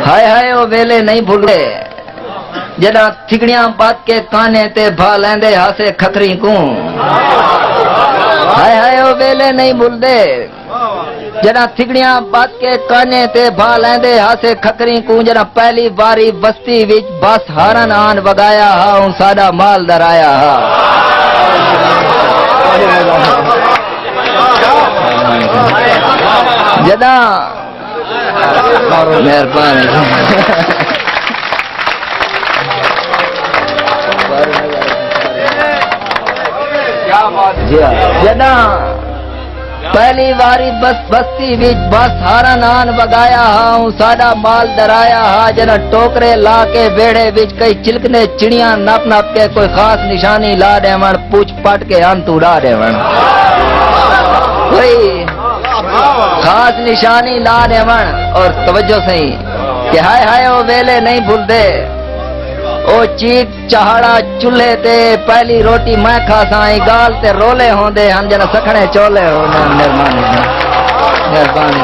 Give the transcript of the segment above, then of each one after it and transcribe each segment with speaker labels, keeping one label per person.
Speaker 1: हाय हाय वो वेले नहीं भूले जड़ा थिगड़ियां बात के काने ते भा लेंदे हासे खखरी को। हाय हाय वो वेले नहीं भूलदे जड़ा थिगड़ियां बात के काने ते भा लेंदे हासे खखरी को। जड़ा पहली बारी बस्ती विच बस हारन आन वगाया हा उ साडा माल दराया हा। जदा मेहरबानी जदा पहली बारी बस्ती विच बस हारा नान वगाया हा साडा माल दराया हा। जना टोकरे ला के बेड़े विच कई चिलकने चिड़ियां नप नप के कोई खास निशानी ला देवण पूछ पट के अंत उड़ा देवण। कोई खास निशानी ला देवण और तवज्जो सही कि हाय हाय वो वेले नहीं भूलदे ओ चीक चहाड़ा चूल्हे ते पहली रोटी मैं खासाई गाल ते रोले होंदे हम जना सखने चोले हो। मेहरबानी मेहरबानी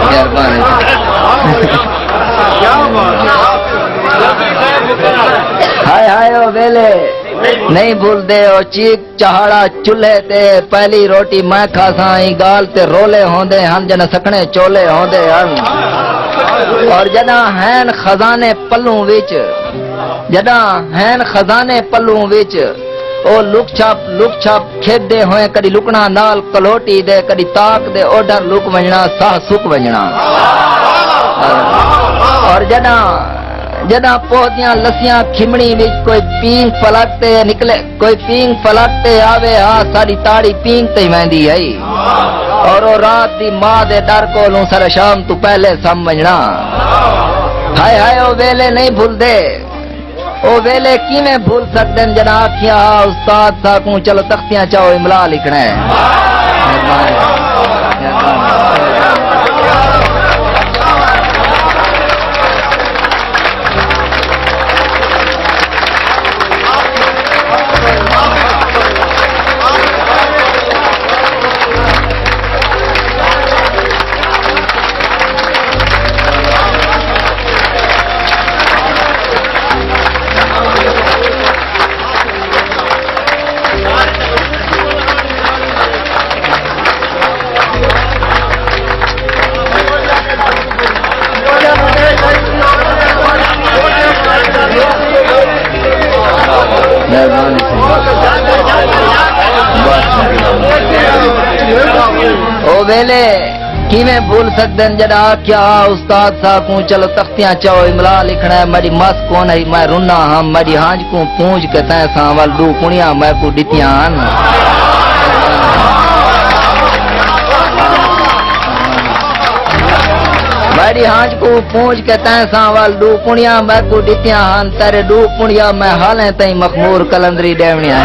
Speaker 1: मेहरबानी हाय हाय वो वेले नहीं भूलदे ओ चीक चहाड़ा चूल्हे ते पहली रोटी मैं खासाई गाल ते रोले होंदे हम जना सखने चोले होंदे हम। और जदा हैन खजाने पल्लू विच जदा हैन खजाने पल्लू विच ओ लुक छाप खेदे होए कदी लुकना नाल कलोटी दे कदी ताक दे ओडर लुक वजना साह सुक वजना। और जदा पोदियां लसियां खिमड़ी विच कोई पींग पलटते निकले कोई पींग पलटते आवे हा साडी ताड़ी पींग ते वेंदी है। और ओ रात दी मां दे डर कोलों सर शाम तू पहले समझना। हाय हाय ओ वेले नहीं भूलदे ओ वेले किवें भूल सकदे जना आखिया उस्ताद साकू चलो तख्तियां चाओ इमला लिखना है। ओ वेले किवें भूल सकदे जड़ा आख्या उस्ताद साकू चलो तख्तियां चाओ इमला लिखना है। मेरी मस कोन है मैं रुना हम मेरी हांज को पूंछ के तैसा वाल दू कुणियां मैं को दितियां। मेरी हांज को पूंछ के तैसा वाल दू कुणियां मैं को दितियां तेरे दू कुणियां मैं हाले तई मखमूर कलंदरी देवनिया।